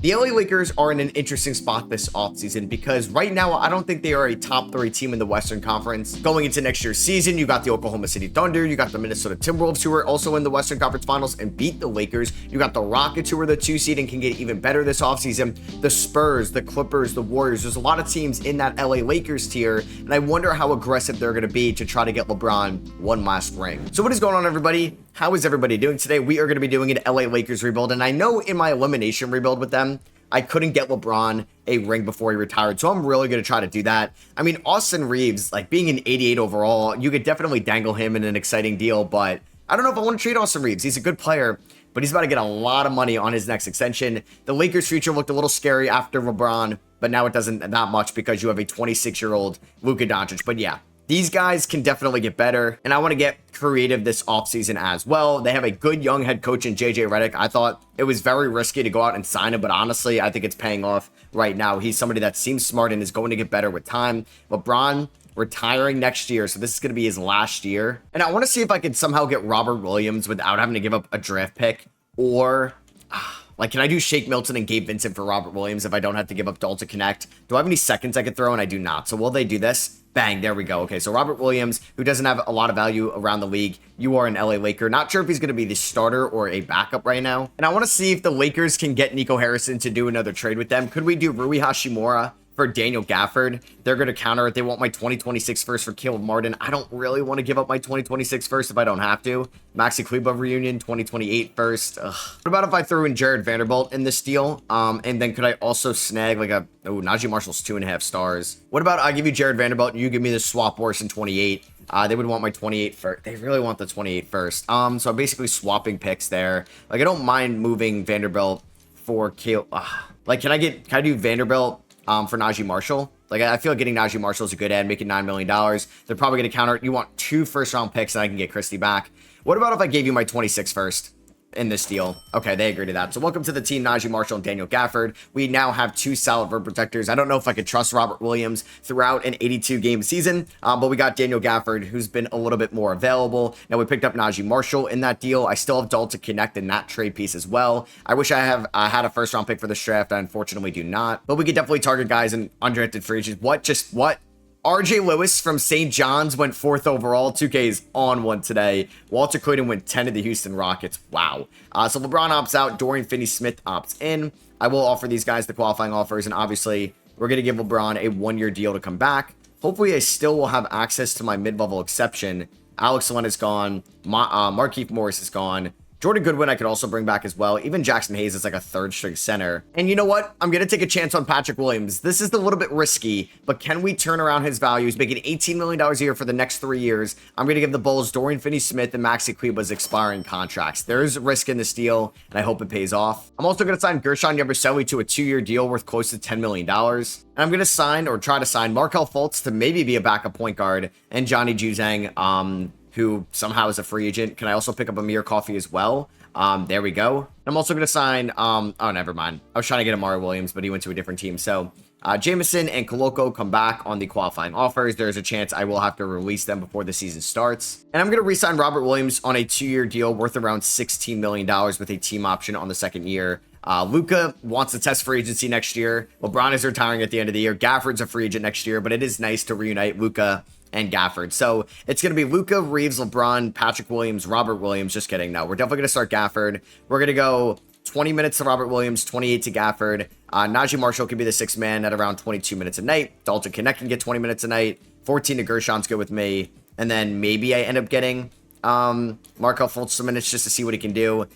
The LA Lakers are in an interesting spot this offseason because right now I don't think they are a top 3 team in the Western Conference. Going into next year's season, you got the Oklahoma City Thunder, you got the Minnesota Timberwolves who are also in the Western Conference Finals and beat the Lakers. You got the Rockets who are the 2 seed and can get even better this offseason. The Spurs, the Clippers, the Warriors. There's a lot of teams in that LA Lakers tier, and I wonder how aggressive they're going to be to try to get LeBron one last ring. So what is going on, everybody? How is everybody doing today? We are going to be doing an LA Lakers rebuild, and I know in my elimination rebuild with them, I couldn't get LeBron a ring before he retired, so I'm really going to try to do that. I mean, Austin Reeves, like being an 88 overall, you could definitely dangle him in an exciting deal, but I don't know if I want to trade Austin Reeves. He's a good player, but he's about to get a lot of money on his next extension. The Lakers' future looked a little scary after LeBron, but now it doesn't that much because you have a 26-year-old Luka Doncic. But yeah, these guys can definitely get better, and I want to get creative this offseason as well. They have a good young head coach in JJ Redick. I thought it was very risky to go out and sign him, but honestly, I think it's paying off right now. He's somebody that seems smart and is going to get better with time. LeBron retiring next year, so this is going to be his last year. And I want to see if I can somehow get Robert Williams without having to give up a draft pick, or like, can I do Shake Milton and Gabe Vincent for Robert Williams if I don't have to give up Dalton Connect? Do I have any seconds I could throw? And I do not. So will they do this? Bang, there we go. Okay, so Robert Williams, who doesn't have a lot of value around the league, you are an LA Laker. Not sure if he's going to be the starter or a backup right now. And I want to see if the Lakers can get Nico Harrison to do another trade with them. Could we do Rui Hashimura for Daniel Gafford? They're going to counter it. They want my 2026 first for Caleb Martin. I don't really want to give up my 2026 first if I don't have to. Maxi Kleber reunion, 2028 first. Ugh. What about if I threw in Jared Vanderbilt in this deal? And then could I also snag like Najee Marshall's 2.5 stars. What about I give you Jared Vanderbilt and you give me the swap horse in 28? They would want my 28 first. They really want the 28 first. So I'm basically swapping picks there. Like, I don't mind moving Vanderbilt for Caleb. Like, can I do Vanderbilt for Najee Marshall? Like, I feel like getting Najee Marshall is a good ad, making $9 million. They're probably going to counter it. You want 2 first-round picks, and I can get Christie back. What about if I gave you my 26 first in this deal? Okay, they agree to that. So welcome to the team, Najee Marshall and Daniel Gafford. We now have 2 solid rim protectors. I don't know if I could trust Robert Williams throughout an 82-game season, but we got Daniel Gafford, who's been a little bit more available. Now, we picked up Najee Marshall in that deal. I still have Dalton Connect in that trade piece as well. I wish I had a first-round pick for this draft. I unfortunately do not, but we could definitely target guys in undrafted free agents. What? RJ Lewis from St. John's went 4th overall. 2K's on one today. Walter Clayton went 10 to the Houston Rockets. Wow. So LeBron opts out. Dorian Finney-Smith opts in. I will offer these guys the qualifying offers, and obviously we're going to give LeBron a 1-year deal to come back. Hopefully I still will have access to my mid-level exception. Alex Len is gone. Markieff Morris is gone. Jordan Goodwin I could also bring back as well. Even Jackson Hayes is like a 3rd-string center. And you know what? I'm going to take a chance on Patrick Williams. This is a little bit risky, but can we turn around his values, making $18 million a year for the next 3 years? I'm going to give the Bulls Dorian Finney-Smith and Maxi Kleber's expiring contracts. There's risk in this deal, and I hope it pays off. I'm also going to sign Gershon Yabusele to a 2-year deal worth close to $10 million. And I'm going to sign, or try to sign, Markelle Fultz to maybe be a backup point guard, and Johnny Juzang, who somehow is a free agent. Can I also pick up Amir Coffey as well? There we go. I'm also going to sign, oh, never mind. I was trying to get Amari Williams, but he went to a different team. So, Jameson and Koloko come back on the qualifying offers. There's a chance I will have to release them before the season starts. And I'm going to re-sign Robert Williams on a 2-year deal worth around $16 million with a team option on the 2nd year. Luka wants to test free agency next year. LeBron is retiring at the end of the year. Gafford's a free agent next year, but it is nice to reunite Luka and Gafford. So it's going to be Luka, Reeves, LeBron, Patrick Williams, Robert Williams. Just kidding. No, we're definitely going to start Gafford. We're going to go 20 minutes to Robert Williams, 28 to Gafford. Najee Marshall could be the 6th man at around 22 minutes a night. Dalton Connect can get 20 minutes a night. 14 to Gershon's good with me. And then maybe I end up getting Markelle Fultz some minutes just to see what he can do.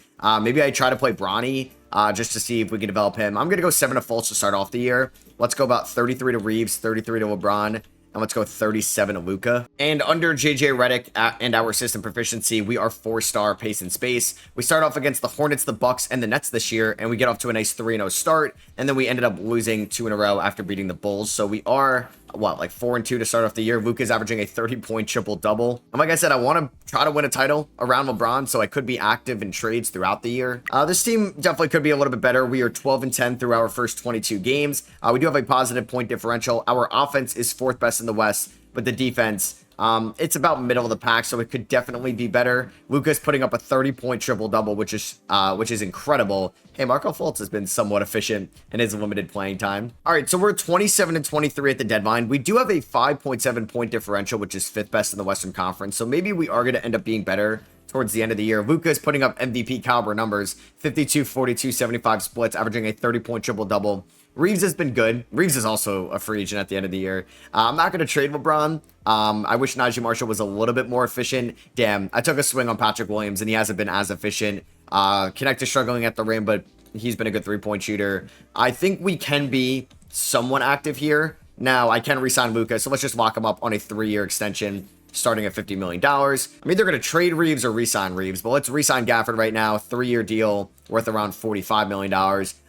Maybe I try to play Bronny just to see if we can develop him. I'm going to go 7 to Fultz to start off the year. Let's go about 33 to Reeves, 33 to LeBron. And let's go 37 to Luka. And under JJ Redick and our system proficiency, we are 4-star pace and space. We start off against the Hornets, the Bucks, and the Nets this year, and we get off to a nice 3-0 start. And then we ended up losing 2 in a row after beating the Bulls. So we are, like 4-2 to start off the year. Luka's averaging a 30-point triple-double. And like I said, I want to try to win a title around LeBron, so I could be active in trades throughout the year. This team definitely could be a little bit better. We are 12-10 through our first 22 games. We do have a positive point differential. Our offense is 4th best in the West, but the defense It's about middle of the pack, so it could definitely be better. Luka's putting up a 30-point triple-double, which is incredible. Hey, Marco Fultz has been somewhat efficient in his limited playing time. All right, so we're 27 and 23 at the deadline. We do have a 5.7 point differential, which is 5th best in the Western Conference. So maybe we are going to end up being better towards the end of the year. Luka is putting up MVP caliber numbers, 52, 42, 75 splits, averaging a 30-point triple-double. Reeves has been good. Reeves is also a free agent at the end of the year. I'm not going to trade LeBron. I wish Najee Marshall was a little bit more efficient. Damn, I took a swing on Patrick Williams, and he hasn't been as efficient. Connect is struggling at the rim, but he's been a good three-point shooter. I think we can be somewhat active here. Now, I can re-sign Luka, so let's just lock him up on a 3-year extension, starting at $50 million. I'm either going to trade Reeves or re-sign Reeves, but let's re-sign Gafford right now. 3-year deal worth around $45 million.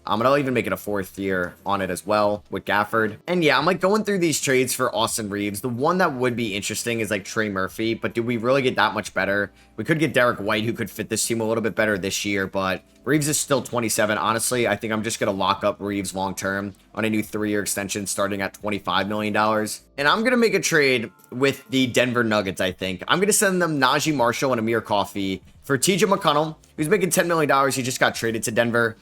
And I'll even make it a 4th year on it as well with Gafford. And yeah, I'm like going through these trades for Austin Reeves. The one that would be interesting is like Trey Murphy, but do we really get that much better? We could get Derek White, who could fit this team a little bit better this year, but Reeves is still 27. Honestly, I think I'm just going to lock up Reeves long-term on a new 3-year extension starting at $25 million. And I'm going to make a trade with the Denver Nuggets, I think. I'm going to send them Najee Marshall and Amir Coffey for TJ McConnell, who's making $10 million. He just got traded to Denver.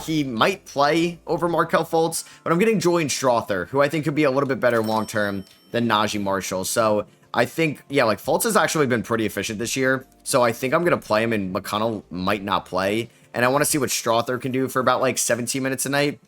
He might play over Markelle Fultz, but I'm getting Julian Strawther, who I think could be a little bit better long-term than Najee Marshall. So I think, yeah, like Fultz has actually been pretty efficient this year. So I think I'm going to play him, and McConnell might not play. And I want to see what Strawther can do for about like 17 minutes a night.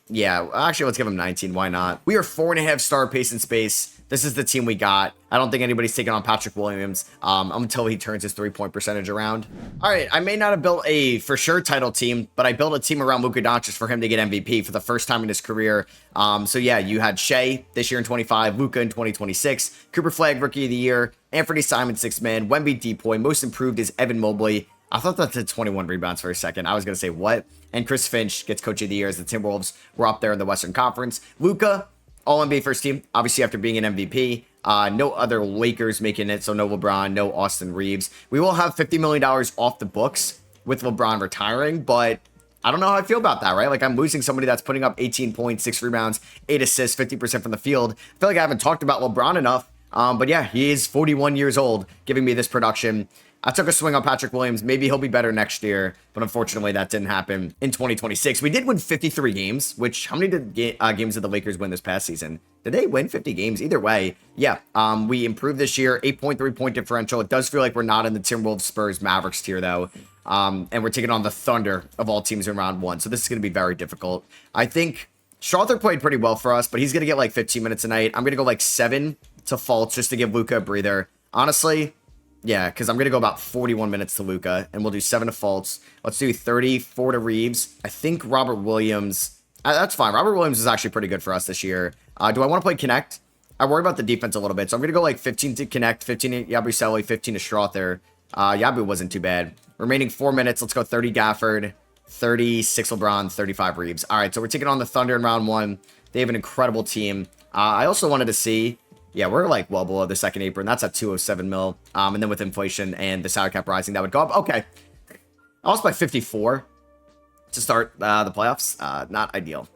Yeah, actually, let's give him 19. Why not? We are 4.5 star pace and space. This is the team we got. I don't think anybody's taking on Patrick Williams until he turns his 3-point percentage around. All right, I may not have built a for sure title team, but I built a team around Luka Doncic for him to get MVP for the first time in his career. So yeah, you had Shea this year in 25, Luka in 2026, Cooper Flagg Rookie of the Year, Anthony Simon 6th man, Wemby Depoy. Most improved is Evan Mobley. I thought that did 21 rebounds for a second. I was going to say, what? And Chris Finch gets Coach of the Year as the Timberwolves were up there in the Western Conference. Luka, All-NBA first team, obviously after being an MVP. No other Lakers making it, so no LeBron, no Austin Reeves. We will have $50 million off the books with LeBron retiring, but I don't know how I feel about that, right? Like, I'm losing somebody that's putting up 18 points, 6 rebounds, 8 assists, 50% from the field. I feel like I haven't talked about LeBron enough, but yeah, he is 41 years old, giving me this production. I took a swing on Patrick Williams. Maybe he'll be better next year, but unfortunately that didn't happen in 2026. We did win 53 games, which how many games did the Lakers win this past season? Did they win 50 games? Either way, yeah. We improved this year, 8.3 point differential. It does feel like we're not in the Timberwolves, Spurs, Mavericks tier though. And we're taking on the Thunder of all teams in round 1. So this is going to be very difficult. I think Strawther played pretty well for us, but he's going to get like 15 minutes a night. I'm going to go like 7 to Fultz just to give Luka a breather. Honestly, yeah, because I'm going to go about 41 minutes to Luka, and we'll do 7 to Fultz. Let's do 34 to Reeves. I think Robert Williams, that's fine. Robert Williams is actually pretty good for us this year. Do I want to play Connect? I worry about the defense a little bit, so I'm going to go like 15 to Connect, 15 to Yabusele, 15 to Strawther. Yabu wasn't too bad. Remaining 4 minutes, let's go 30 Gafford, 36 LeBron, 35 Reeves. All right, so we're taking on the Thunder in round 1. They have an incredible team. I also wanted to see... Yeah, we're like well below the second apron. That's at 207 mil. And then with inflation and the salary cap rising, that would go up. Okay. I lost by 54 to start the playoffs. Not ideal.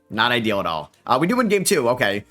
Not ideal at all. We do win game 2. Okay.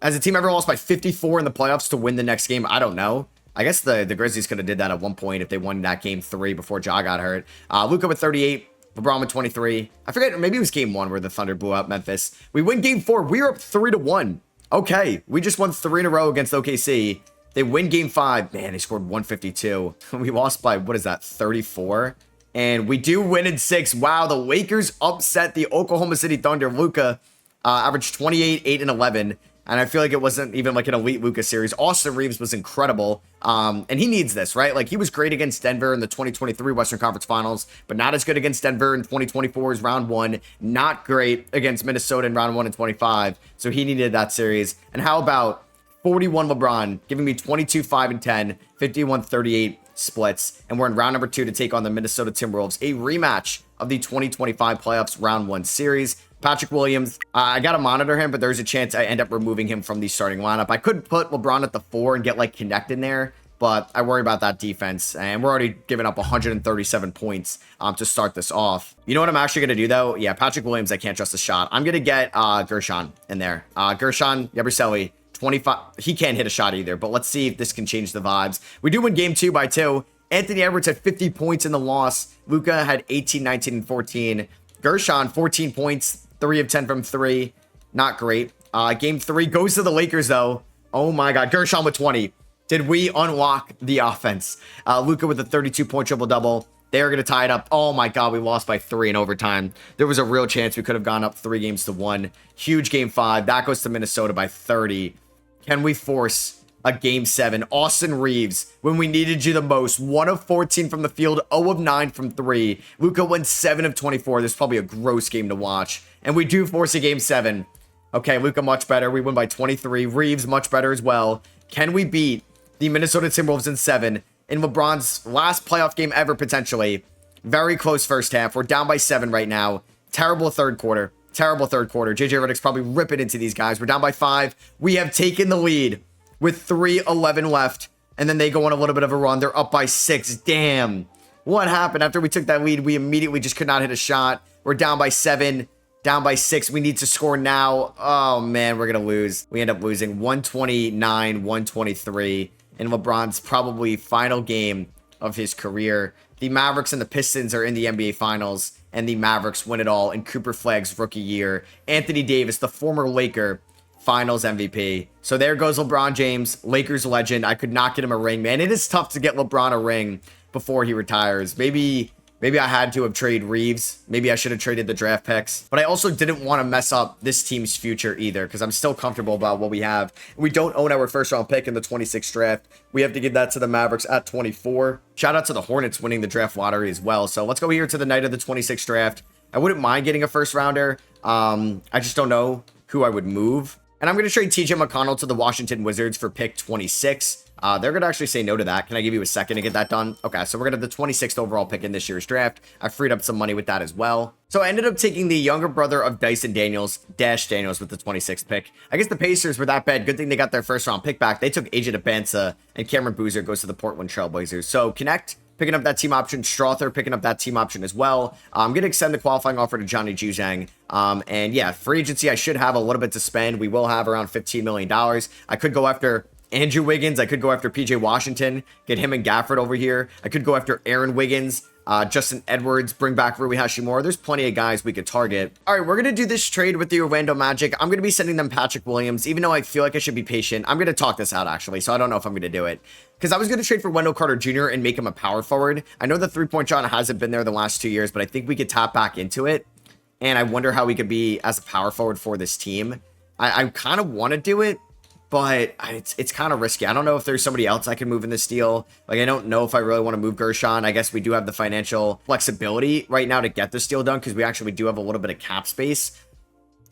Has a team ever lost by 54 in the playoffs to win the next game? I don't know. I guess the Grizzlies could have did that at one point if they won that game 3 before Ja got hurt. Luka with 38. LeBron with 23. I forget. Maybe it was game 1 where the Thunder blew out Memphis. We win game 4. We're up 3-1. Okay, we just won 3 in a row against OKC. They win game 5. Man, they scored 152. We lost by, what is that, 34? And we do win in 6. Wow, the Lakers upset the Oklahoma City Thunder. Luka averaged 28, 8, and 11. And I feel like it wasn't even like an elite Luka series. Austin Reeves was incredible. And he needs this, right? Like, he was great against Denver in the 2023 Western Conference Finals, but not as good against Denver in 2024's round 1. Not great against Minnesota in round 1 and 25. So he needed that series. And how about 41 LeBron giving me 22, 5, and 10, 51, 38 splits. And we're in round number 2 to take on the Minnesota Timberwolves, a rematch of the 2025 playoffs round 1 series. Patrick Williams, I got to monitor him, but there's a chance I end up removing him from the starting lineup. I could put LeBron at the 4 and get like Connect in there, but I worry about that defense, and we're already giving up 137 points to start this off. You know what I'm actually going to do, though? Yeah, Patrick Williams, I can't trust the shot. I'm going to get Gershon in there. Gershon Yabusele, 25. He can't hit a shot either, but let's see if this can change the vibes. We do win game 2 by 2. Anthony Edwards had 50 points in the loss. Luka had 18, 19, and 14. Gershon, 14 points, 3 of 10 from 3. Not great. Game 3 goes to the Lakers, though. Oh my God. Gershon with 20. Did we unlock the offense? Luka with a 32-point triple-double. They're going to tie it up. Oh my God, we lost by 3 in overtime. There was a real chance we could have gone up 3-1. Huge game 5. That goes to Minnesota by 30. Can we force a game 7? Austin Reeves, when we needed you the most. 1 of 14 from the field, 0 of 9 from 3. Luka went 7 of 24. This is probably a gross game to watch. And we do force a game 7. Okay, Luka much better. We win by 23. Reeves much better as well. Can we beat the Minnesota Timberwolves in 7 in LeBron's last playoff game ever, potentially? Very close first half. We're down by 7 right now. Terrible third quarter. Terrible third quarter. JJ Redick's probably ripping into these guys. We're down by 5. We have taken the lead with 3:11 left, and then they go on a little bit of a run. They're up by 6. Damn. What happened? After we took that lead, we immediately just could not hit a shot. We're down by 7, down by 6. We need to score now. Oh, man, we're going to lose. We end up losing 129-123 in LeBron's probably final game of his career. The Mavericks and the Pistons are in the NBA Finals, and the Mavericks win it all in Cooper Flagg's rookie year. Anthony Davis, the former Laker, Finals MVP. So there goes LeBron James, Lakers legend. I could not get him a ring, man. It is tough to get LeBron a ring before he retires. Maybe I had to have traded Reeves. Maybe I should have traded the draft picks. But I also didn't want to mess up this team's future either, because I'm still comfortable about what we have. We don't own our first round pick in the 26th draft. We have to give that to the Mavericks at 24. Shout out to the Hornets winning the draft lottery as well. So let's go here to the night of the 26th draft. I wouldn't mind getting a first rounder. I just don't know who I would move. And I'm going to trade TJ McConnell to the Washington Wizards for pick 26. They're going to actually say no to that. Can I give you a second to get that done? Okay, so we're going to have the 26th overall pick in this year's draft. I freed up some money with that as well. So I ended up taking the younger brother of Dyson Daniels, Dash Daniels, with the 26th pick. I guess the Pacers were that bad. Good thing they got their first round pick back. They took AJ DeBansa, and Cameron Boozer goes to the Portland Trailblazers. So Connect picking up that team option. Strother picking up that team option as well. I'm going to extend the qualifying offer to Johnny Juzang. And yeah, free agency, I should have a little bit to spend. We will have around $15 million. I could go after Andrew Wiggins. I could go after PJ Washington, get him and Gafford over here. I could go after Aaron Wiggins, Justin Edwards, bring back Rui Hashimura. There's plenty of guys we could target. All right, we're going to do this trade with the Orlando Magic. I'm going to be sending them Patrick Williams, even though I feel like I should be patient. I'm going to talk this out, actually, so I don't know if I'm going to do it. Because I was going to trade for Wendell Carter Jr. and make him a power forward. I know the three-point shot hasn't been there the last 2 years, but I think we could tap back into it. And I wonder how we could be as a power forward for this team. I kind of want to do it, but it's kind of risky. I don't know if there's somebody else I can move in this deal. Like, I don't know if I really want to move Gershon. I guess we do have the financial flexibility right now to get this deal done because we actually do have a little bit of cap space.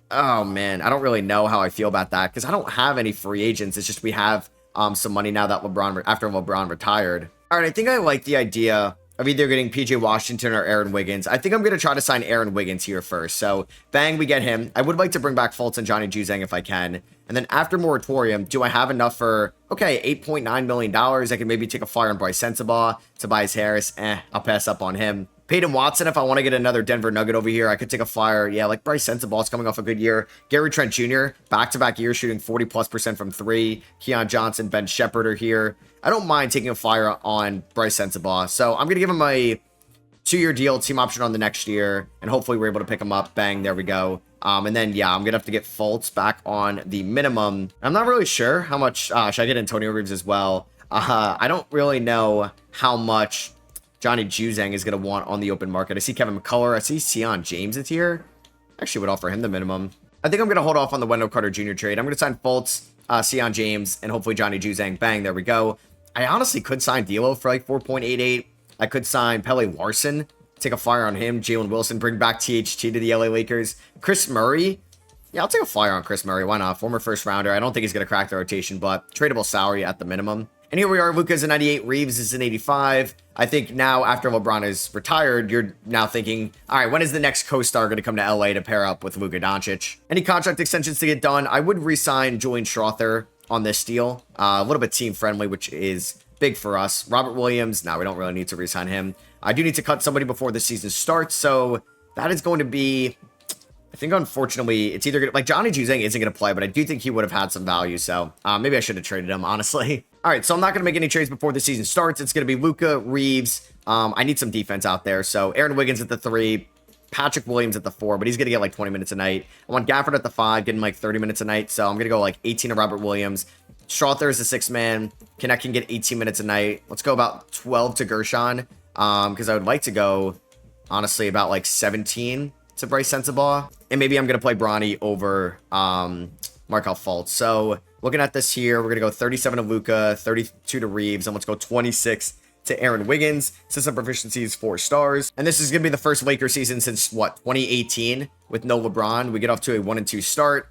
Oh, man. I don't really know how I feel about that because I don't have any free agents. It's just we have some money now that after LeBron retired. All right, I think I like the idea of either getting PJ Washington or Aaron Wiggins. I think I'm going to try to sign Aaron Wiggins here first. So, bang, we get him. I would like to bring back Fultz and Johnny Juzang if I can. And then after moratorium, do I have enough for, okay, $8.9 million? I can maybe take a flyer on Bryce Sensabaugh, Tobias Harris. I'll pass up on him. Peyton Watson, if I want to get another Denver Nugget over here, I could take a flyer. Yeah, like Bryce Sensabaugh's coming off a good year. Gary Trent Jr., back-to-back years shooting 40+% from 3. Keon Johnson, Ben Shepherd are here. I don't mind taking a flyer on Bryce Sensabaugh. So I'm going to give him a 2-year deal, team option on the next year, and hopefully we're able to pick him up. Bang, there we go. And then, yeah, I'm going to have to get Fultz back on the minimum. I'm not really sure how much. Should I get Antonio Reeves as well? I don't really know how much Johnny Juzang is going to want on the open market. I see Kevin McCullough. I see Sion James is here. Actually would offer him the minimum. I think I'm going to hold off on the Wendell Carter Jr. trade. I'm going to sign Fultz, Sion James, and hopefully Johnny Juzang. Bang, there we go. I honestly could sign D'Lo for like 4.88. I could sign Pele Larson, take a flyer on him. Jalen Wilson, bring back THT to the LA Lakers. Chris Murray. Yeah, I'll take a flyer on Chris Murray. Why not? Former first rounder. I don't think he's going to crack the rotation, but tradable salary at the minimum. And here we are. Luka's an 98. Reeves is an 85. I think now after LeBron is retired, you're now thinking, all right, when is the next co-star going to come to LA to pair up with Luka Doncic? Any contract extensions to get done? I would re-sign Julian Strother on this deal. A little bit team friendly, which is big for us. Robert Williams, no, we don't really need to re-sign him. I do need to cut somebody before the season starts, so that is going to be I think, unfortunately, it's either going to, like, Johnny Juzang isn't going to play, but I do think he would have had some value. So maybe I should have traded him, honestly. All right, so I'm not going to make any trades before the season starts. It's going to be Luka, Reeves. I need some defense out there. So Aaron Wiggins at the 3, Patrick Williams at the 4, but he's going to get like 20 minutes a night. I want Gafford at the 5, getting like 30 minutes a night. So I'm going to go like 18 to Robert Williams. Strother is a 6-man. Connect can get 18 minutes a night. Let's go about 12 to Gershon, because I would like to go, honestly, about like 17 to Bryce Sensabaugh. And maybe I'm going to play Bronny over Markelle Fultz. So looking at this here, we're going to go 37 to Luka, 32 to Reeves, and let's go 26 to Aaron Wiggins. System proficiency is 4 stars. And this is going to be the first Lakers season since, what, 2018 with no LeBron. We get off to a 1-2 start.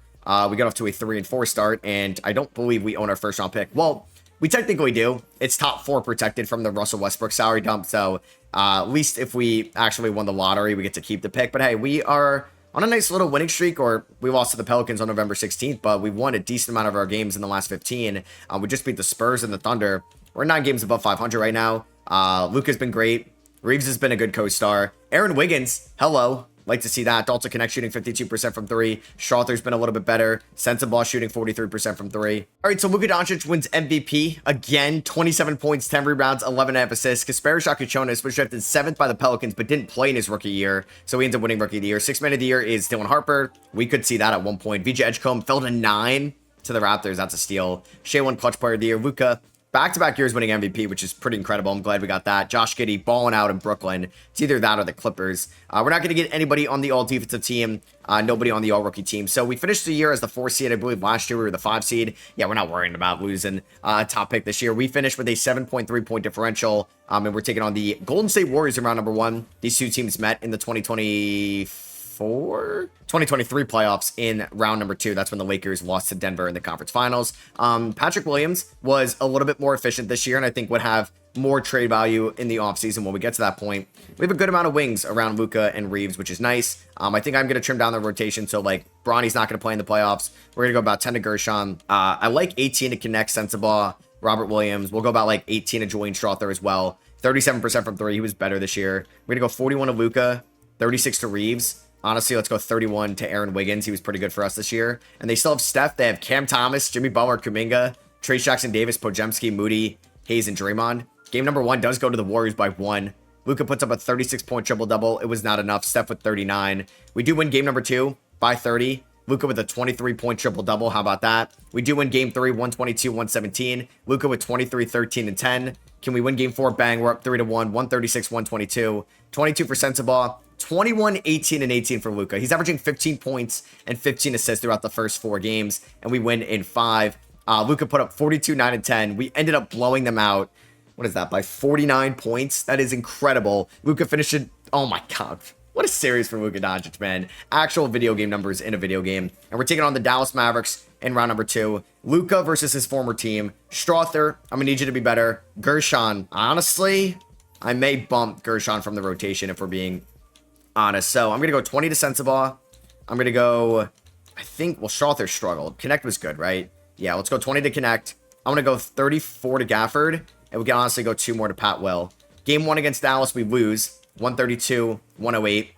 We get off to a 3-4 start, and I don't believe we own our first round pick. Well, we technically do. It's top 4 protected from the Russell Westbrook salary dump. So at least if we actually won the lottery, we get to keep the pick. But hey, we are on a nice little winning streak, or we lost to the Pelicans on November 16th, but we've won a decent amount of our games in the last 15. We just beat the Spurs and the Thunder. We're 9 games above 500 right now. Luka's been great. Reeves has been a good co-star. Aaron Wiggins, hello. Like to see that. Dalton Connect shooting 52% from 3. Strother's been a little bit better. Sensabaugh shooting 43% from 3. All right, so Luka Doncic wins MVP again. 27 points, 10 rebounds, 11.5 assists. Kasparis Shakachonis was drafted 7th by the Pelicans, but didn't play in his rookie year, so he ends up winning Rookie of the Year. 6th Man of the Year is Dylan Harper. We could see that at one point. VJ Edgecombe fell to 9 to the Raptors. That's a steal. Shea won Clutch Player of the Year. Luka, back-to-back years winning MVP, which is pretty incredible. I'm glad we got that. Josh Giddey balling out in Brooklyn. It's either that or the Clippers. We're not going to get anybody on the all-defensive team, nobody on the all-rookie team. So we finished the year as the 4th seed. I believe last year we were the 5 seed. Yeah, we're not worrying about losing top pick this year. We finished with a 7.3-point differential, and we're taking on the Golden State Warriors in round number 1. These two teams met in the 2023 playoffs in round number 2. That's when the Lakers lost to Denver in the conference finals. Patrick Williams was a little bit more efficient this year, and I think would have more trade value in the offseason when we get to that point. We have a good amount of wings around Luka and Reeves, which is nice. I think I'm going to trim down the rotation, so like Bronny's not going to play in the playoffs. We're going to go about 10 to Gershon. I like 18 to Connect, Sensabaugh, Robert Williams. We'll go about like 18 to Julian Strother as well. 37% from 3. He was better this year. We're going to go 41 to Luka, 36 to Reeves. Honestly, let's go 31 to Aaron Wiggins. He was pretty good for us this year. And they still have Steph. They have Cam Thomas, Jimmy Butler, Kuminga, Trayce Jackson-Davis, Podziemski, Moody, Hayes, and Draymond. Game number 1 does go to the Warriors by 1. Luka puts up a 36-point triple-double. It was not enough. Steph with 39. We do win game number 2 by 30. Luka with a 23-point triple-double. How about that? We do win game 3, 122, 117. Luka with 23, 13, and 10. Can we win game 4? Bang. We're up 3-1, 136, 122. 22 for Sensabaugh. 21, 18, and 18 for Luka. He's averaging 15 points and 15 assists throughout the first 4 games, and we win in 5. Luka put up 42, 9, and 10. We ended up blowing them out. What is that? By 49 points? That is incredible. Luka finished it. Oh my God. What a series for Luka Doncic, man. Actual video game numbers in a video game. And we're taking on the Dallas Mavericks in round number 2. Luka versus his former team. Strother, I'm going to need you to be better. Gershon, honestly, I may bump Gershon from the rotation if we're being honest. So I'm going to go 20 to Sensabaugh. I'm going to go, I think, well, Strother struggled. Connect was good, right? Yeah, let's go 20 to Connect. I'm going to go 34 to Gafford. And we can honestly go 2 more to Pat Will. Game 1 against Dallas, we lose. 132, 108.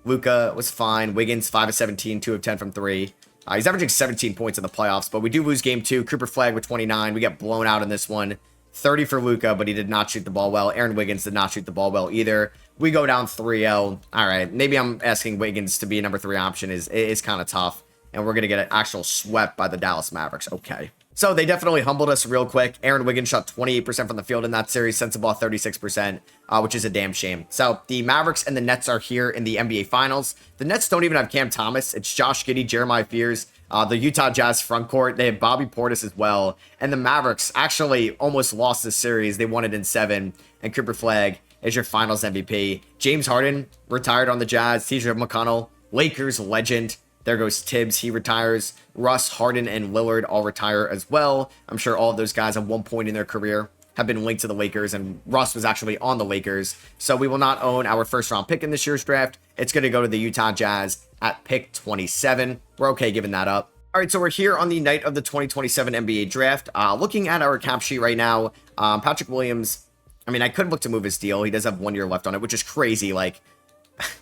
Luka was fine. Wiggins, 5 of 17, 2 of 10 from 3. He's averaging 17 points in the playoffs, but we do lose game 2. Cooper Flag with 29. We get blown out in this one. 30 for Luka, but he did not shoot the ball well. Aaron Wiggins did not shoot the ball well either. We go down 3-0. All right, maybe I'm asking Wiggins to be a number 3 option is kind of tough. And we're going to get an actual swept by the Dallas Mavericks. Okay. So they definitely humbled us real quick. Aaron Wiggins shot 28% from the field in that series. Sensabaugh 36%, which is a damn shame. So the Mavericks and the Nets are here in the NBA Finals. The Nets don't even have Cam Thomas. It's Josh Giddey, Jeremiah Fears, the Utah Jazz front court. They have Bobby Portis as well. And the Mavericks actually almost lost this series. They won it in 7. And Cooper Flag is your Finals MVP. James Harden retired on the Jazz. TJ McConnell, Lakers legend. There goes Tibbs. He retires. Russ, Harden, and Lillard all retire as well. I'm sure all of those guys at one point in their career have been linked to the Lakers, and Russ was actually on the Lakers. So we will not own our first-round pick in this year's draft. It's going to go to the Utah Jazz at pick 27. We're okay giving that up. All right, so we're here on the night of the 2027 NBA draft. Looking at our cap sheet right now, Patrick Williams, I mean, I could look to move his deal. He does have 1 year left on it, which is crazy. Like,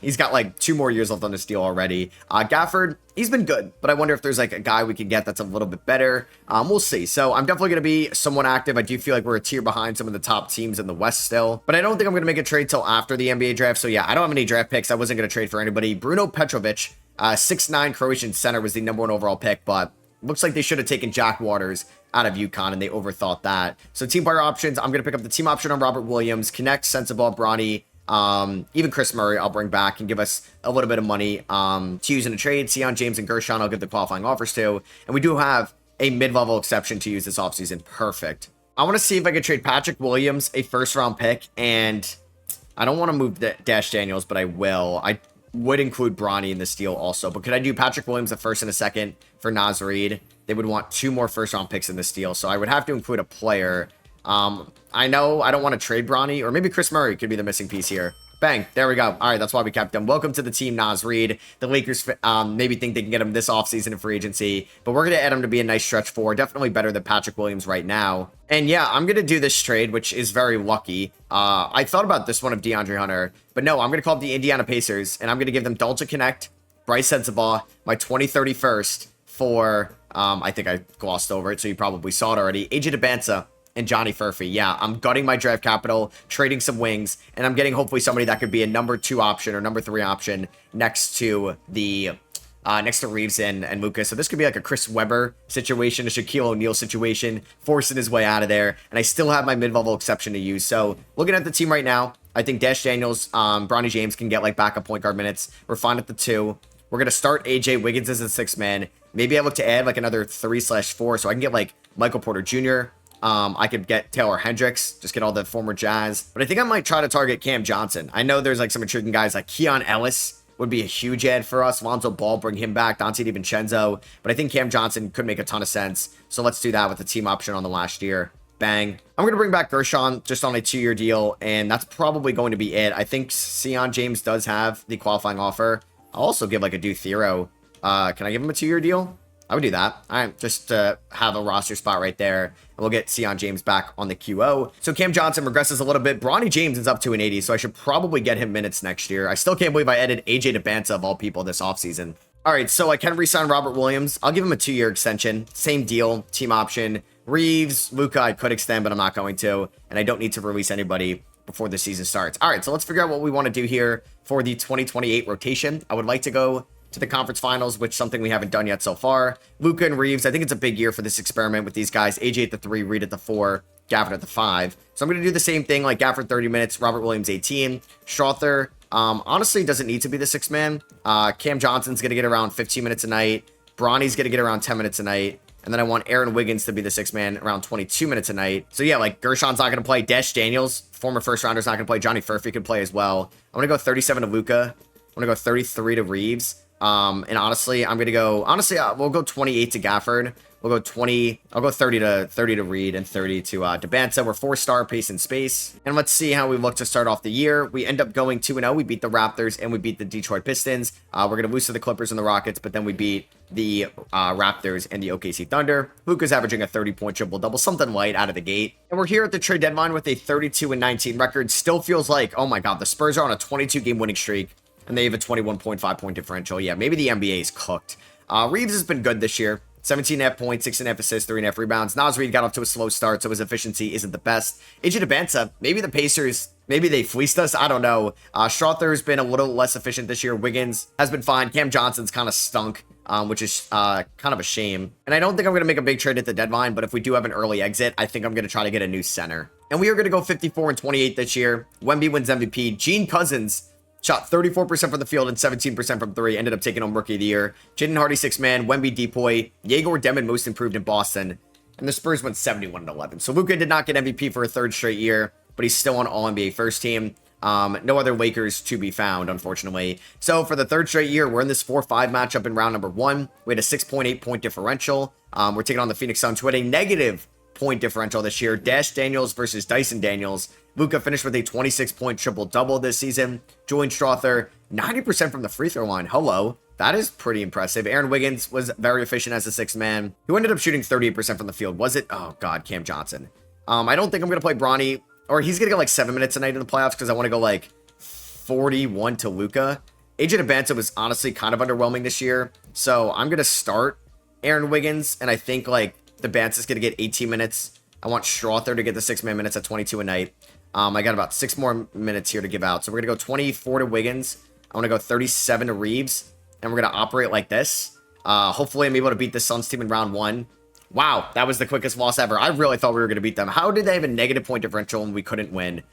He's got like 2 more years left on his deal already. Gafford, he's been good, but I wonder if there's like a guy we could get that's a little bit better. We'll see. So I'm definitely going to be somewhat active. I do feel like we're a tier behind some of the top teams in the West still, but I don't think I'm going to make a trade till after the NBA draft. So yeah, I don't have any draft picks. I wasn't going to trade for anybody. Bruno Petrovic, 6'9" Croatian center, was the #1 overall pick, but looks like they should have taken Jack Waters out of UConn, and they overthought that. So team player options, I'm going to pick up the team option on Robert Williams, Connect, Sensabaugh, Bronny, even Chris Murray, I'll bring back and give us a little bit of money to use in a trade. Sion James and Gershon, I'll give the qualifying offers to. And we do have a mid-level exception to use this offseason. Perfect. I want to see if I could trade Patrick Williams, a first-round pick, and I don't want to move Dash Daniels, but I will. I would include Bronny in this deal also, but could I do Patrick Williams a first and a second for Naz Reid? They would want 2 more first-round picks in this deal, so I would have to include a player. I know I don't want to trade Bronny, or maybe Chris Murray could be the missing piece here. Bang, there we go. All right, that's why we kept him. Welcome to the team, Naz Reid. The Lakers maybe think they can get him this offseason in free agency, but we're going to add him to be a nice stretch 4. Definitely better than Patrick Williams right now. And yeah, I'm going to do this trade, which is very lucky. I thought about this one of DeAndre Hunter, but no, I'm going to call up the Indiana Pacers, and I'm going to give them Dalton Connect, Bryce Sensabaugh, my 2031st for, I think I glossed over it, so you probably saw it already, AJ DeBanza, and Johnny Furphy. Yeah, I'm gutting my draft capital, trading some wings, and I'm getting hopefully somebody that could be a number 2 option or number 3 option next to the next to Reeves and Luka. So this could be like a Chris Webber situation, a Shaquille O'Neal situation, forcing his way out of there. And I still have my mid-level exception to use. So looking at the team right now, I think Dash Daniels, Bronny James can get like backup point guard minutes. We're fine at the 2. We're going to start AJ Wiggins as a 6th man. Maybe I look to add like another 3/4 so I can get like Michael Porter Jr., I could get Taylor Hendricks, just get all the former Jazz. But I think I might try to target Cam Johnson. I know there's like some intriguing guys like Keon Ellis would be a huge ad for us. Lonzo Ball, bring him back. Dante DiVincenzo. But I think Cam Johnson could make a ton of sense. So let's do that with the team option on the last year. Bang. I'm going to bring back Gershon just on a 2-year deal. And that's probably going to be it. I think Sion James does have the qualifying offer. I'll also give like a Duke Thero. Can I give him a 2-year deal? I would do that. All right, just to have a roster spot right there. And we'll get Sion James back on the QO. So Cam Johnson regresses a little bit. Bronny James is up to an 80, so I should probably get him minutes next year. I still can't believe I added AJ DeBanza of all people this offseason. All right, so I can re-sign Robert Williams. I'll give him a 2-year extension. Same deal, team option. Reeves, Luka, I could extend, but I'm not going to. And I don't need to release anybody before the season starts. All right, so let's figure out what we want to do here for the 2028 rotation. I would like to go to the conference finals, which is something we haven't done yet so far. Luka and Reeves, I think it's a big year for this experiment with these guys. AJ at the 3, Reed at the 4, Gafford at the 5. So I'm going to do the same thing, like Gafford 30 minutes, Robert Williams 18. Strother, honestly, doesn't need to be the 6th man. Cam Johnson's going to get around 15 minutes a night. Bronny's going to get around 10 minutes a night. And then I want Aaron Wiggins to be the 6th man around 22 minutes a night. So yeah, like Gershon's not going to play. Dash Daniels, former first rounder, is not going to play. Johnny Furphy can play as well. I'm going to go 37 to Luka. I'm going to go 33 to Reeves. And honestly, I'm going to go, we'll go 28 to Gafford. We'll go 20, I'll go 30 to Reed and 30 to DeBanza. We're 4-star pace and space. And let's see how we look to start off the year. We end up going 2-0. We beat the Raptors and we beat the Detroit Pistons. We're going to lose to the Clippers and the Rockets, but then we beat the Raptors and the OKC Thunder. Luka's averaging a 30-point triple-double, something light out of the gate. And we're here at the trade deadline with a 32-19 record. Still feels like, oh my God, the Spurs are on a 22-game winning streak. And they have a 21.5 point differential. Yeah, maybe the NBA is cooked. Reeves has been good this year. 17.5 points, 6.5 assists, 3.5 rebounds. Naz Reid got off to a slow start, so his efficiency isn't the best. AJ DeBanza, maybe the Pacers, maybe they fleeced us. I don't know. Strother's been a little less efficient this year. Wiggins has been fine. Cam Johnson's kind of stunk, which is kind of a shame. And I don't think I'm going to make a big trade at the deadline, but if we do have an early exit, I think I'm going to try to get a new center. And we are going to go 54-28 this year. Wemby wins MVP. Gene Cousins shot 34% from the field and 17% from 3. Ended up taking home Rookie of the Year. Jaden Hardy, 6th man. Wemby, Depoy. Yegor Demon, most improved in Boston. And the Spurs went 71-11. So Luka did not get MVP for a 3rd straight year, but he's still on All-NBA first team. No other Lakers to be found, unfortunately. So for the 3rd straight year, we're in this 4-5 matchup in round number 1. We had a 6.8 point differential. We're taking on the Phoenix Suns, who had a negative point differential this year. Dash Daniels versus Dyson Daniels. Luka finished with a 26-point triple-double this season. Julian Strother, 90% from the free throw line. Hello. That is pretty impressive. Aaron Wiggins was very efficient as a 6th man, who ended up shooting 38% from the field. Was it? Oh, God, Cam Johnson. I don't think I'm going to play Bronny, or he's going to go like 7 minutes a night in the playoffs because I want to go like 41 to Luka. AJ DeBanza was honestly kind of underwhelming this year. So I'm going to start Aaron Wiggins. And I think like DeBanza's going to get 18 minutes. I want Strother to get the 6-man minutes at 22 a night. I got about 6 more minutes here to give out. So we're going to go 24 to Wiggins. I want to go 37 to Reeves. And we're going to operate like this. Hopefully I'm able to beat the Suns team in round 1. Wow, that was the quickest loss ever. I really thought we were going to beat them. How did they have a negative point differential and we couldn't win?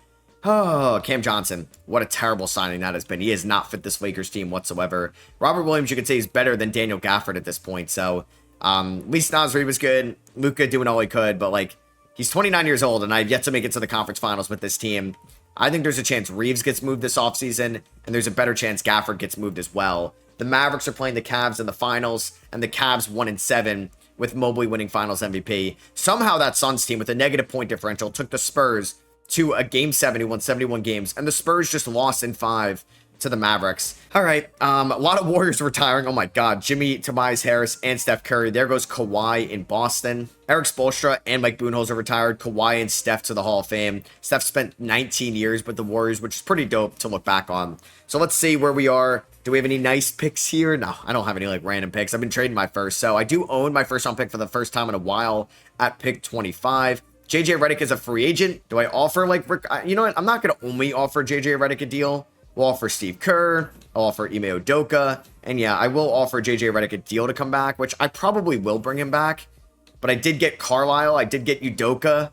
Oh, Cam Johnson. What a terrible signing that has been. He has not fit this Lakers team whatsoever. Robert Williams, you could say, is better than Daniel Gafford at this point. So, at least Naz Reid was good. Luka doing all he could, but like, he's 29 years old, and I've yet to make it to the conference finals with this team. I think there's a chance Reeves gets moved this offseason, and there's a better chance Gafford gets moved as well. The Mavericks are playing the Cavs in the finals, and the Cavs 1-7 with Mobley winning finals MVP. Somehow that Suns team with a negative point differential took the Spurs to a game 7 who won 71 games, and the Spurs just lost in 5 to the Mavericks. All right, a lot of Warriors retiring. Oh my God, Jimmy, Tobias Harris, and Steph Curry. There goes Kawhi in Boston. Eric Spoelstra and Mike Budenholzer retired. Kawhi and Steph to the Hall of Fame. Steph spent 19 years with the Warriors, which is pretty dope to look back on. So let's see where we are. Do we have any nice picks here? No, I don't have any like random picks. I've been trading my first, so I do own my first round pick for the first time in a while at pick 25. JJ Redick is a free agent. Do I offer like Rick? You know what? I'm not going to only offer JJ Redick a deal. We'll offer Steve Kerr. I'll offer Ime Udoka. And yeah, I will offer JJ Redick a deal to come back, which I probably will bring him back. But I did get Carlisle. I did get Udoka.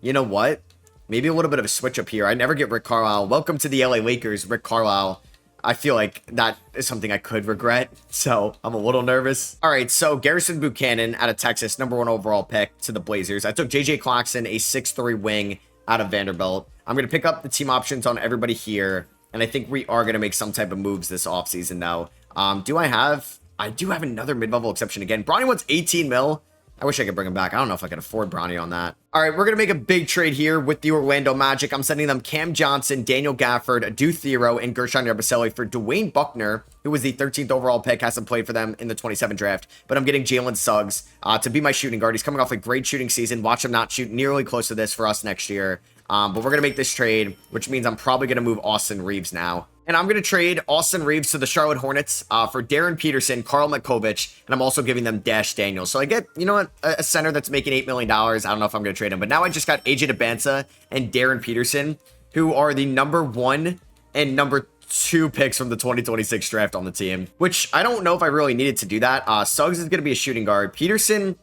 You know what? Maybe a little bit of a switch up here. I never get Rick Carlisle. Welcome to the LA Lakers, Rick Carlisle. I feel like that is something I could regret, so I'm a little nervous. All right, so Garrison Buchanan out of Texas, #1 overall pick to the Blazers. I took J.J. Claxton, a 6'3" wing out of Vanderbilt. I'm going to pick up the team options on everybody here, and I think we are going to make some type of moves this offseason now. I do have another mid-level exception again. Bronny wants 18 mil. I wish I could bring him back. I don't know if I can afford Bronny on that. All right, we're going to make a big trade here with the Orlando Magic. I'm sending them Cam Johnson, Daniel Gafford, Adu Thero, and Gershon Yabusele for Dwayne Buckner, who was the 13th overall pick, hasn't played for them in the 27 draft. But I'm getting Jalen Suggs to be my shooting guard. He's coming off a great shooting season. Watch him not shoot nearly close to this for us next year. But we're going to make this trade, which means I'm probably going to move Austin Reeves now. And I'm going to trade Austin Reeves to the Charlotte Hornets for Darren Peterson, Karl Matkovic, and I'm also giving them Dash Daniels. So I get, you know what, a center that's making $8 million. I don't know if I'm going to trade him. But now I just got AJ DeBanza and Darren Peterson, who are the #1 and #2 picks from the 2026 draft on the team, which I don't know if I really needed to do that. Suggs is going to be a shooting guard. Peterson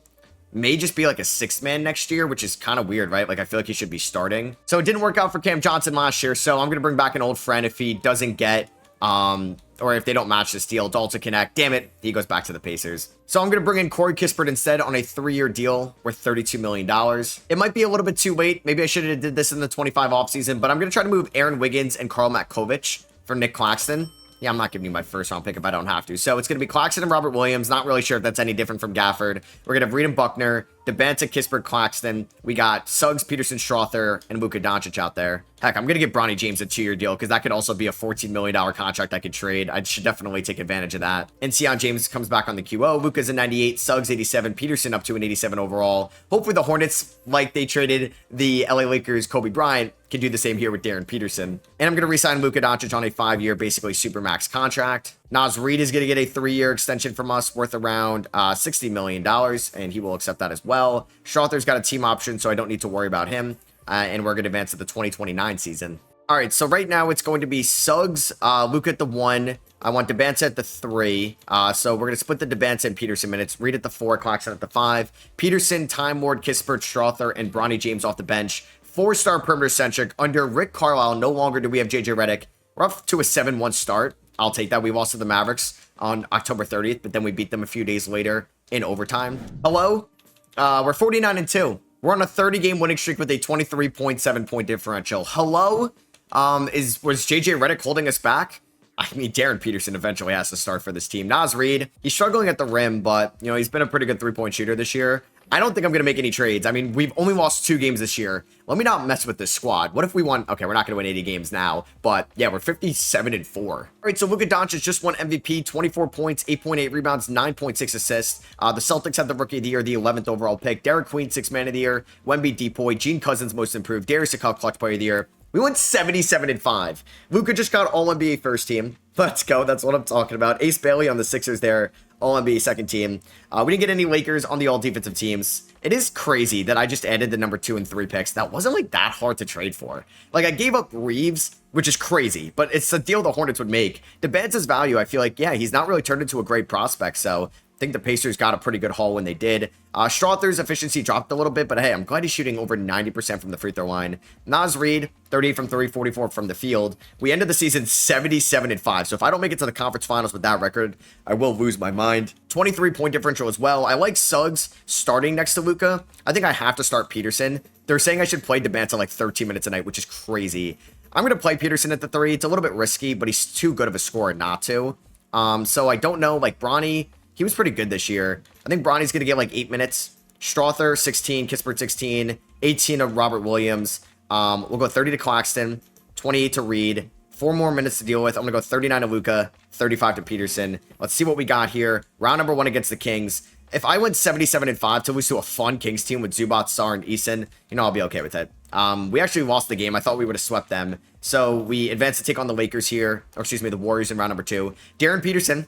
may just be like a 6th man next year, which is kind of weird, right? Like, I feel like he should be starting. So it didn't work out for Cam Johnson last year, so I'm going to bring back an old friend if he doesn't get, or if they don't match this deal. Dalton Connect. Damn it, he goes back to the Pacers. So I'm going to bring in Corey Kispert instead on a 3-year deal worth $32 million. It might be a little bit too late. Maybe I should have did this in the 25 offseason, but I'm going to try to move Aaron Wiggins and Karl Matkovic for Nick Claxton. Yeah, I'm not giving you my first round pick if I don't have to. So it's going to be Claxton and Robert Williams. Not really sure if that's any different from Gafford. We're going to have Reed and Buckner, DeBanza, Kispert, Claxton. We got Suggs, Peterson, Strother, and Luka Doncic out there. Heck, I'm going to give Bronny James a 2-year deal because that could also be a $14 million contract I could trade. I should definitely take advantage of that. And Sion James comes back on the QO. Luka's a 98, Suggs 87, Peterson up to an 87 overall. Hopefully the Hornets, like they traded the LA Lakers Kobe Bryant, can do the same here with Darren Peterson. And I'm going to re-sign Luka Doncic on a 5-year, basically supermax contract. Naz Reid is going to get a 3-year extension from us worth around $60 million, and he will accept that as well. Strother's got a team option, so I don't need to worry about him. And we're going to advance to the 2029 season. All right, so right now it's going to be Suggs, Luka at the 1. I want DeBanza at the 3. So we're going to split the DeBanza and Peterson minutes. Reed at the 4, Claxton at the 5. Peterson, Time Lord, Kispert, Strother, and Bronny James off the bench. 4-star perimeter centric under Rick Carlisle. No longer do we have JJ Redick. We're up to a 7-1 start. I'll take that. We lost to the Mavericks on October 30th, but then we beat them a few days later in overtime. Hello? We're 49-2. We're on a 30-game winning streak with a 23.7 point differential. Hello? Was JJ Redick holding us back? I mean, Darren Peterson eventually has to start for this team. Naz Reid, he's struggling at the rim, but, you know, he's been a pretty good three-point shooter this year. I don't think I'm going to make any trades. I mean, we've only lost 2 games this year. Let me not mess with this squad. What if we won? Okay, we're not going to win 80 games now, but yeah, we're 57-4. All right, so Luka Doncic just won MVP, 24 points, 8.8 rebounds, 9.6 assists. The Celtics had the Rookie of the Year, the 11th overall pick. Derek Queen, 6th Man of the Year. Wemby, Depoy, Gene Cousins, Most Improved. Darius Sacco, Clutch Player of the Year. We went 77-5. Luka just got All-NBA first team. Let's go. That's what I'm talking about. Ace Bailey on the Sixers there. All-NBA second team. We didn't get any Lakers on the all-defensive teams. It is crazy that I just added the number 2 and 3 picks. That wasn't like that hard to trade for. Like I gave up Reeves, which is crazy, but it's a deal the Hornets would make. DeBance's value, I feel like, yeah, he's not really turned into a great prospect, so I think the Pacers got a pretty good haul when they did. Strother's efficiency dropped a little bit, but hey, I'm glad he's shooting over 90% from the free throw line. Naz Reid, 38 from 3, 44 from the field. We ended the season 77-5, so if I don't make it to the conference finals with that record, I will lose my mind. 23-point differential as well. I like Suggs starting next to Luka. I think I have to start Peterson. They're saying I should play DeBance like 13 minutes a night, which is crazy. I'm going to play Peterson at the 3. It's a little bit risky, but he's too good of a scorer not to. So I don't know, like Bronny, he was pretty good this year. I think Bronny's going to get like 8 minutes. Strother, 16. Kispert, 16. 18 to Robert Williams. We'll go 30 to Claxton. 28 to Reed. 4 more minutes to deal with. I'm going to go 39 to Luka. 35 to Peterson. Let's see what we got here. Round number 1 against the Kings. If I went 77-5 to lose to a fun Kings team with Zubac, Sarr, and Eason, you know, I'll be okay with it. We actually lost the game. I thought we would have swept them. So we advanced to take on the Lakers here. Or excuse me, the Warriors in round number 2. Darren Peterson.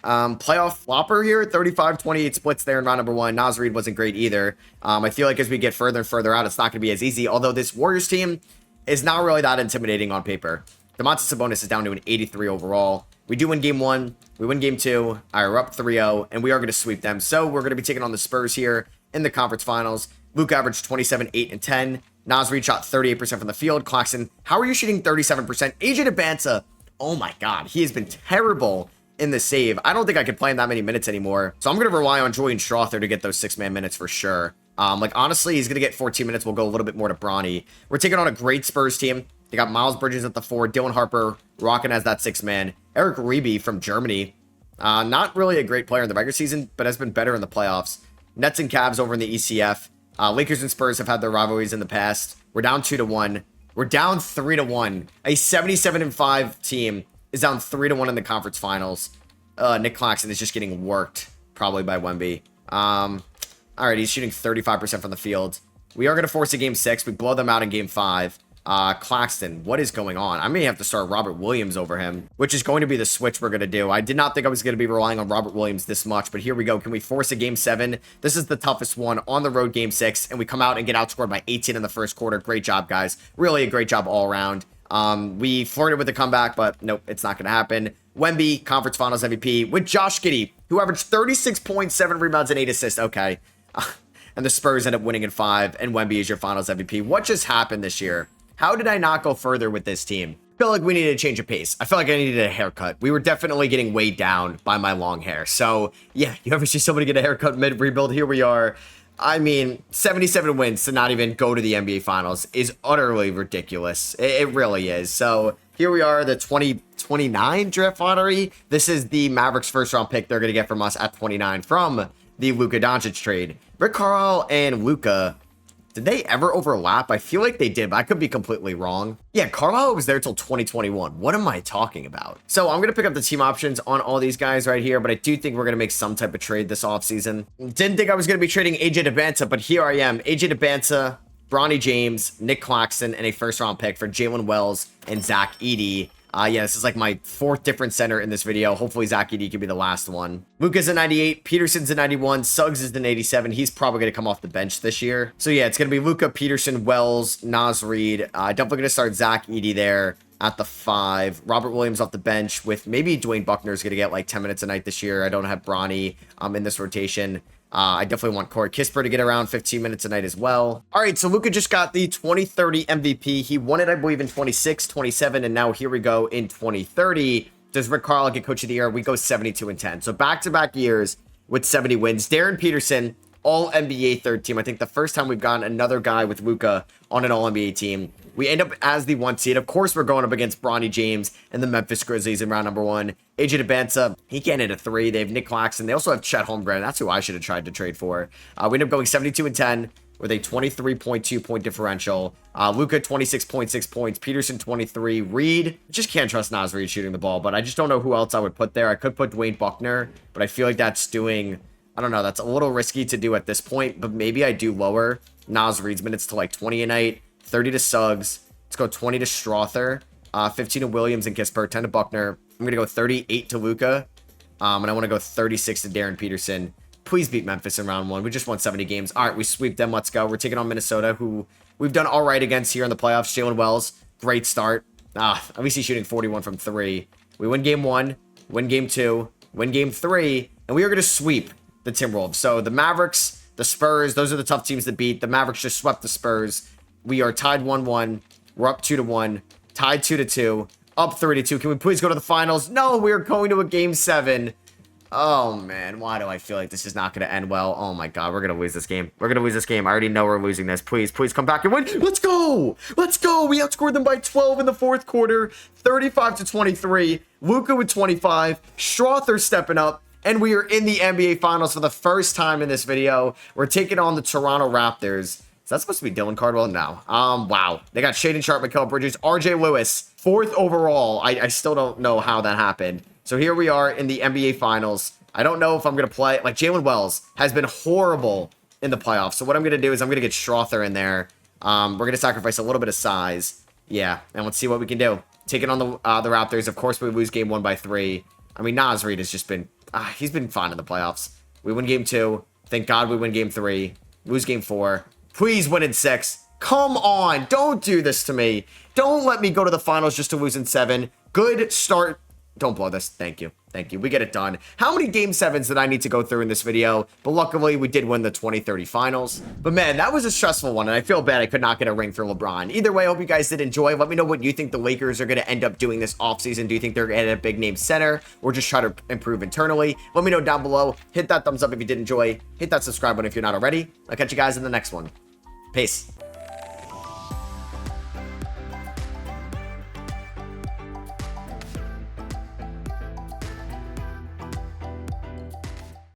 Playoff flopper here, 35-28 splits there in round number 1. Naz Reid wasn't great either. I feel like as we get further and further out, it's not going to be as easy. Although this Warriors team is not really that intimidating on paper. Domantas Sabonis is down to an 83 overall. We do win game 1. We win game 2. We're up 3-0, and we are going to sweep them. So we're going to be taking on the Spurs here in the conference finals. Luke averaged 27, 8, and 10. Naz Reid shot 38% from the field. Claxton, how are you shooting 37%? AJ DeBanza, oh my God, he has been terrible in the save. I don't think I could play him that many minutes anymore. So I'm going to rely on Julian Strother to get those 6-man minutes for sure. Like, honestly, he's going to get 14 minutes. We'll go a little bit more to Bronny. We're taking on a great Spurs team. They got Miles Bridges at the 4, Dylan Harper rocking as that 6-man. Eric Reeby from Germany. Not really a great player in the regular season, but has been better in the playoffs. Nets and Cavs over in the ECF. Lakers and Spurs have had their rivalries in the past. We're down 2-1. We're down 3-1. A 77-5 team is down 3-1 in the conference finals. Nick Claxton is just getting worked, probably by Wemby. All right, he's shooting 35% from the field. We are going to force a game 6. We blow them out in game 5. Claxton, what is going on? I may have to start Robert Williams over him, which is going to be the switch we're going to do. I did not think I was going to be relying on Robert Williams this much, but here we go. Can we force a game 7? This is the toughest one on the road, game 6, and we come out and get outscored by 18 in the first quarter. Great job, guys. Really a great job all around. We flirted with the comeback, but nope, it's not going to happen. Wemby, conference finals MVP with Josh Giddey, who averaged 36.7 rebounds and 8 assists. Okay. And the Spurs end up winning in 5, and Wemby is your finals MVP. What just happened this year? How did I not go further with this team? I feel like we needed a change of pace. I feel like I needed a haircut. We were definitely getting weighed down by my long hair. So, yeah, you ever see somebody get a haircut mid-rebuild? Here we are. I mean, 77 wins to not even go to the NBA Finals is utterly ridiculous. It really is. So, here we are, the 2029 draft lottery. This is the Mavericks first-round pick they're going to get from us at 29 from the Luka Doncic trade. Rick Carlisle and Luka, did they ever overlap? I feel like they did, but I could be completely wrong. Yeah, Carlisle was there till 2021. What am I talking about? So I'm going to pick up the team options on all these guys right here, but I do think we're going to make some type of trade this offseason. Didn't think I was going to be trading AJ DeBanza, but here I am. AJ DeBanza, Bronny James, Nick Claxton, and a first-round pick for Jalen Wells and Zach Edey. Yeah, this is like my 4th different center in this video. Hopefully Zach Edey can be the last one. Luka's a 98, Peterson's a 91, Suggs is an 87. He's probably going to come off the bench this year. So yeah, it's going to be Luka, Peterson, Wells, Naz Reid. Definitely going to start Zach Edey there at the 5. Robert Williams off the bench with maybe Dwayne Buckner is going to get like 10 minutes a night this year. I don't have Bronny in this rotation. I definitely want Corey Kispert to get around 15 minutes a night as well. All right, so Luka just got the 2030 MVP. He won it, I believe, in 26, 27, and now here we go in 2030. Does Rick Carlisle get Coach of the Year? We go 72-10. So back-to-back years with 70 wins. Darren Peterson, All-NBA third team. I think the first time we've gotten another guy with Luka on an All-NBA team. We end up as the 1 seed. Of course, we're going up against Bronny James and the Memphis Grizzlies in round number 1. AJ DeBanza, he can't hit a 3. They have Nick Claxton. They also have Chet Holmgren. That's who I should have tried to trade for. We end up going 72-10 with a 23.2 point differential. Luka, 26.6 points. Peterson, 23. Reed, just can't trust Naz Reid shooting the ball, but I just don't know who else I would put there. I could put Dwayne Buckner, but I feel like that's doing, I don't know, that's a little risky to do at this point, but maybe I do lower Naz Reid's minutes to like 20 a night. 30 to Suggs, Let's go 20 to Strother, 15 to Williams and Kispert, 10 to Buckner. I'm going to go 38 to Luka. And I want to go 36 to Darren Peterson. Please beat Memphis in round 1. We just won 70 games. All right, we sweep them. Let's go. We're taking on Minnesota, who we've done all right against here in the playoffs. Jalen Wells, great start. At least he's shooting 41 from 3. We win game 1, win game 2, win game 3, and we are going to sweep the Timberwolves. So the Mavericks, the Spurs, those are the tough teams to beat. The Mavericks just swept the Spurs. We are tied 1-1. We're up 2-1. Tied 2-2. Up 3-2. Can we please go to the finals? No, we're going to a game 7. Oh, man. Why do I feel like this is not going to end well? Oh, my God. We're going to lose this game. We're going to lose this game. I already know we're losing this. Please, please come back and win. Let's go. Let's go. We outscored them by 12 in the 4th quarter. 35-23. Luka with 25. Strother stepping up. And we are in the NBA Finals for the first time in this video. We're taking on the Toronto Raptors. Is that supposed to be Dylan Cardwell? No. Wow. They got Shaedon Sharp, Mikal Bridges, RJ Lewis, 4th overall. I still don't know how that happened. So here we are in the NBA Finals. I don't know if I'm going to play. Like, Jalen Wells has been horrible in the playoffs. So what I'm going to do is I'm going to get Strother in there. We're going to sacrifice a little bit of size. Yeah, and let's see what we can do. Taking on the Raptors. Of course, we lose game 1 by 3. I mean, Naz Reid has just been... he's been fine in the playoffs. We win game 2. Thank God we win game 3. Lose game 4. Please win in 6. Come on. Don't do this to me. Don't let me go to the finals just to lose in 7. Good start. Don't blow this. Thank you. Thank you. We get it done. How many game 7s did I need to go through in this video? But luckily, we did win the 2030 finals. But man, that was a stressful one, and I feel bad I could not get a ring for LeBron. Either way, I hope you guys did enjoy. Let me know what you think the Lakers are going to end up doing this offseason. Do you think they're going to get a big name center or just try to improve internally? Let me know down below. Hit that thumbs up if you did enjoy. Hit that subscribe button if you're not already. I'll catch you guys in the next one. Peace.